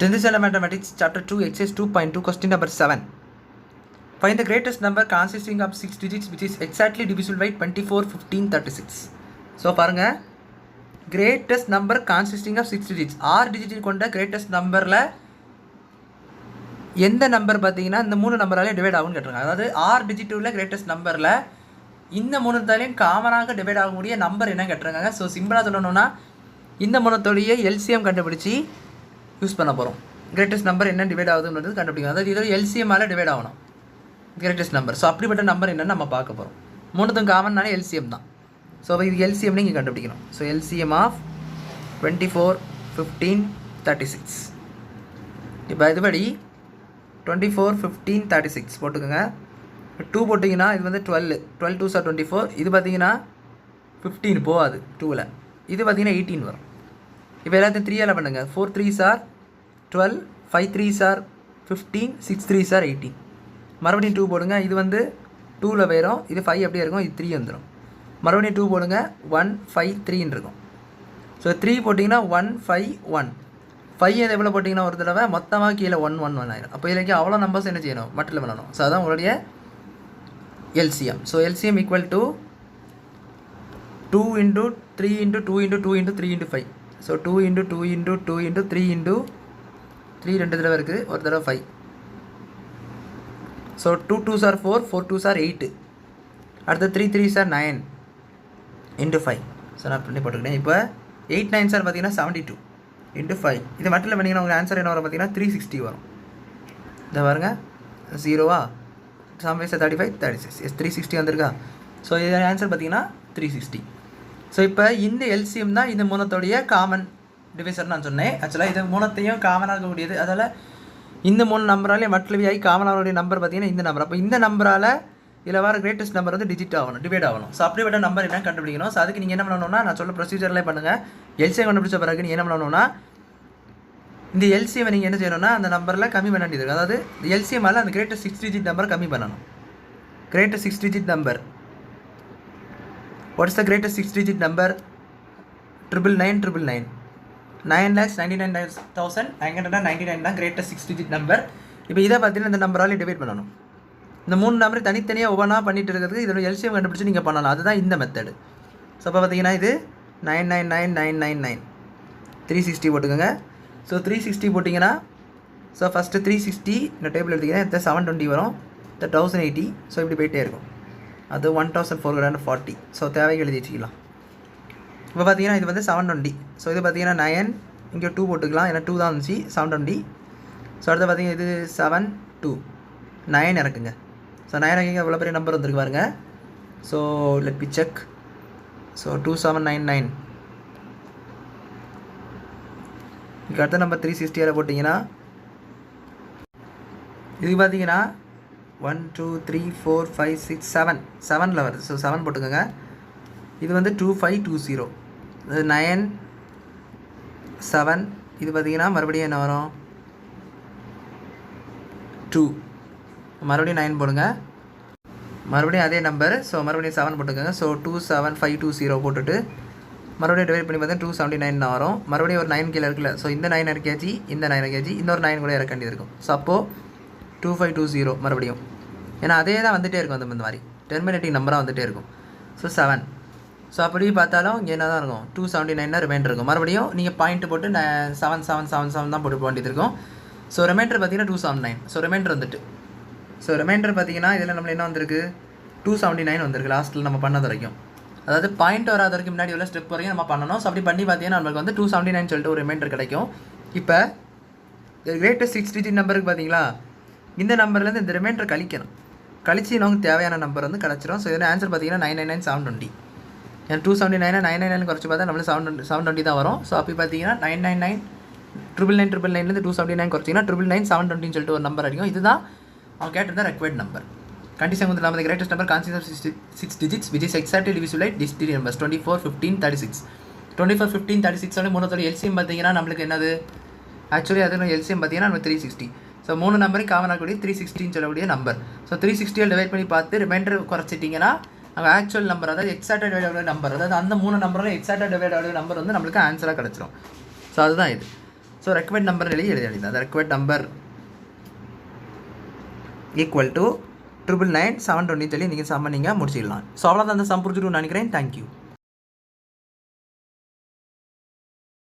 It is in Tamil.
10th standard mathematics chapter 2 exercise 2.2 question number 7. Find the greatest number consisting of 6 digits which is exactly divisible by 24, 15, 36. So பாருங்க greatest number consisting of 6 digits 6 digit கொண்ட greatest numberல எந்த நம்பர் பார்த்தீங்கன்னா இந்த மூணு நம்பராலே டிவைட் ஆகும்னு கேட்டிருக்காங்க. அதாவது 6 டிஜிட் உள்ள கிரேட்டஸ்ட் நம்பரில் இந்த மூணுத்தாலையும் காமனாக டிவைட் ஆகக்கூடிய நம்பர் என்ன கேட்டிருக்காங்க. ஸோ சிம்பிளாக சொல்லணும்னா இந்த மூணத்தோடைய எல்சிஎம் கண்டுபிடிச்சி யூஸ் பண்ண போகிறோம். கிரேட்டஸ்ட் நம்பர் என்ன டிவைட் ஆகுதுன்றது கண்டுபிடிக்கணும். அதாவது இதோட எல்சிஎம்மால் டிவைட் ஆகணும் கிரேட்டஸ்ட் நம்பர். ஸோ அப்படிப்பட்ட நம்பர் என்னென்னு நம்ம பார்க்க போகிறோம். மூணுத்தும் காமன்னாலே எல்சிஎம் தான். ஸோ இது எல்சிஎம்னு இங்கே கண்டுபிடிக்கணும். So LCM of 24, 15, 36. இப்போ இதுபடி 24, 15, 36 போட்டுக்கோங்க. 2 போட்டிங்கன்னா இது வந்து 12 2s are 24. இது பார்த்தீங்கன்னா 15 போகாது 2ல். இது பார்த்தீங்கன்னா 18 வரும். இப்போ எல்லாத்தையும் 3ஆல் பண்ணுங்கள். 4 3s are 12, 5 3s are 15, 6 3s are 18. மறுபடியும் 2 போடுங்க. இது வந்து 2ல் வரும். இது 5 அப்படியே இருக்கும். இது 3 வந்துடும். மறுபடியும் 2 போடுங்க. 1 5 3ன்னு இருக்கும். ஸோ 3 போட்டிங்கன்னா 1 5 1. 5 எவ்வளோ போட்டிங்கன்னா ஒரு தடவை மொத்தமாக கீழே 1 1 1 ஆயிடும். அப்போ இதுக்கு அவ்வளோ நம்பர்ஸ் என்ன செய்யணும் மட்டில் பண்ணணும். ஸோ அதான் உங்களுடைய LCM. So LCM equal to 2 × 3 × 2 × 2 × 3 × 5. So 2 × 2 × 2 × 3 × 3 2 தடவை இருக்குது, ஒரு தடவை 5. So 2 2s are 4, 4 2s are 8. அடுத்து 3 3s are 9 × 5. ஸோ நான் பண்ணி போட்டுக்கிட்டேன். இப்போ 8 9s are பார்த்தீங்கன்னா 72 × 5. இது மட்டும் பண்ணிங்கன்னா உங்கள் ஆன்சர் என்ன வரும் பார்த்தீங்கன்னா 360 வரும். இதை பாருங்க 0வா சம்வேஸ் 35 36 எஸ் 360 வந்திருக்கா. ஸோ இதோட ஆன்சர் பார்த்தீங்கன்னா 360. ஸோ இப்போ இந்த எல்சிஎம் தான் இந்த மூணத்தோடைய காமன் டிவைசர் நான் சொன்னேன். ஆக்சுவலாக இது மூணத்தையும் காமனாக இருக்கக்கூடியது. அதால் இந்த மூணு நம்பராலே மற்றவியாகி காமனாக நம்பர் பார்த்தீங்கன்னா இந்த நம்பர். அப்போ இந்த நம்பரால் இதில் வர கிரேட்டஸ்ட் நம்பர் வந்து டிஜிட் ஆகணும், டிவைட் ஆகணும். ஸோ அப்படிப்பட்ட நம்பர் என்ன கண்டுபிடிக்கணும். ஸோ அதுக்கு நீங்கள் என்ன பண்ணணும்னா நான் சொல்ல ப்ரொசீஜர்லேயே பண்ணுங்கள். எல்சிஎம் கண்டுபிடிச்ச பிறகு நீங்கள் என்ன பண்ணணும்னா இந்த எல்சிஎம் நீங்கள் என்ன செய்யணும்னா அந்த நம்பரில் கம்மி பண்ண வேண்டியது இருக்குது. அதாவது எல்சிஎம்மால் அந்த கிரேட்டஸ்ட் 6 டிஜிட் நம்பர் கம்மி பண்ணணும். Greatest 6 digit number what is the greatest 6 digit number 99999 9,99,999 தான் கிரேட்டஸ்ட் 6 டிஜிட் நம்பர். இப்போ இதை பார்த்தீங்கன்னா இந்த நம்பரால் டிவைட் பண்ணணும். இந்த மூணு நம்பர் தனித்தனியாக ஒவ்வொன்றா பண்ணிட்டு இருக்கிறதுக்கு இதோட எல்சிஎம் கண்டுபிடிச்சி நீங்கள் பண்ணணும். அதுதான் இந்த மெத்தடு. ஸோ அப்போ பார்த்தீங்கன்னா இது 999999 360 போட்டுக்கோங்க. ஸோ 360 போட்டிங்கன்னா ஸோ ஃபஸ்ட்டு 360 இந்த டேபிள் எடுத்திங்கன்னா இந்த 720 வரும், இந்த 1080. ஸோ இப்படி போயிட்டே இருக்கும். அது 1440. ஸோ தேவைக்கு எழுதி வச்சுக்கலாம். இப்போ பார்த்தீங்கன்னா இது வந்து 720. ஸோ இது பார்த்தீங்கன்னா 9 இங்கே 2 போட்டுக்கலாம். ஏன்னா 2 தான் இருந்துச்சு 720. ஸோ அடுத்து பார்த்தீங்கன்னா இது 7 2 9 இறக்குங்க. ஸோ 9 இறக்குங்க எவ்வளோ பெரிய நம்பர் வந்துருக்கு பாருங்க. So let be check. So 2799. இதுக்கு அடுத்த நம்பர் 360 போட்டிங்கன்னா இது பார்த்தீங்கன்னா 1 2 3 4 5 6 7 7ல் வருது. ஸோ 7 போட்டுக்கோங்க. இது வந்து 2520. இது 9 7. இது பார்த்தீங்கன்னா மறுபடியும் என்ன வரும் 2. மறுபடியும் 9 போடுங்க. மறுபடியும் அதே நம்பர். ஸோ மறுபடியும் 7 போட்டுக்கோங்க. ஸோ 27520 போட்டுட்டு மறுபடியும் டிவைட் பண்ணி பார்த்தா 279 வரும். மறுபடியும் ஒரு 9 கீழே இருக்குல்ல. ஸோ இந்த 9 இறக்கியாச்சு, இந்த 9 இறக்கியாச்சு, இன்னொரு 9 கூட இறக்க வேண்டியது இருக்கும். ஸோ அப்போது 2520 மறுபடியும். ஏன்னா அதே தான் வந்துகிட்டே இருக்கும். அந்த மாதிரி டெர்மினேட்டிங் நம்பராக வந்துகிட்டே இருக்கும். ஸோ 7. ஸோ அப்படி பார்த்தாலும் இங்கே என்ன தான் இருக்கும் 279 ரிமைண்டர் இருக்கும். மறுபடியும் நீங்கள் பாயிண்ட் போட்டு 7777 தான் போட்டு போக வேண்டியது இருக்கும். ஸோ ரிமைண்டர் பார்த்தீங்கன்னா 279. ஸோ ரிமைண்டர் வந்துட்டு ஸோ ரிமைண்டர் பார்த்தீங்கன்னா இதில் நம்மள என்ன வந்திருக்கு 279 வந்திருக்கு லாஸ்ட்டில் நம்ம பண்ணது வரைக்கும். அதாவது பாயிண்ட் வராத வரைக்கும் முன்னாடி உள்ள ஸ்டெப் வரைக்கும் நம்ம பண்ணணும். ஸோ அப்படி பண்ணி பார்த்தீங்கன்னா நம்மளுக்கு வந்து 279 சொல்லிட்டு ஒரு ரிமைண்டர் கிடைக்கும். இப்போ கிரேட்டஸ்ட் 6 டிஜிட் நம்பருக்கு பார்த்தீங்களா இந்த நம்பர்லேருந்து இந்த ரிமைண்டர் கழிக்கணும். கழிச்சு நமக்கு தேவையான நம்பர் வந்து கிடச்சிரும். ஸோ இதில் ஆன்சர் பார்த்தீங்கன்னா 999 720. ஏன்னா 279 999 குறைச்சி பார்த்தா நம்மளுக்கு 720 தான் வரும். ஸோ அப்படி பார்த்தீங்கன்னா 999 999 279 குறைச்சிங்கன்னா 999 720 சொல்லிட்டு ஒரு நம்பர் அடிக்கும். இதுதான் அவன் கேட்டிருந்த ரெக்வயர்ட் நம்பர். கண்டிஷன் வந்து நம்ம greatest number consist of 6 digits which is exactly divisible by these three numbers 24 15 36. 24 15 36 மூணத்தோட LCM பார்த்தீங்கன்னா நம்மளுக்கு என்னது ஆக்சுவலி அது எல்சிஎம் பார்த்தீங்கன்னா நம்ம 360. ஸோ மூணு நம்பரையும் காமனாக கூடிய 360 சொல்லக்கூடிய நம்பர். ஸோ 360 டிவைட் பண்ணி பார்த்து ரிமைண்டர் குறைச்சிட்டிங்கன்னா நம்ம ஆக்சுவல் நம்பர் அதாவது எக்ஸாக்டாக டிவைட் நம்பர் அதாவது அந்த மூணு நம்பரில் எக்ஸாக்டாக டிவைட் நம்பர் வந்து நம்மளுக்கு ஆன்சராக கிடச்சிரும். ஸோ அதுதான் இது. ஸோ ரெக்வயர்ட் நம்பர் எழுதி அந்த ரெக்வயர்ட் நம்பர் ஈக்குவல் டு 999 720 சொல்லி நீங்கள் சம் நீங்கள் முடிச்சிடலாம். ஸோ அவ்வளோதான் அந்த சம் புரிஞ்சுட்டு நினைக்கிறேன். தேங்க்யூ.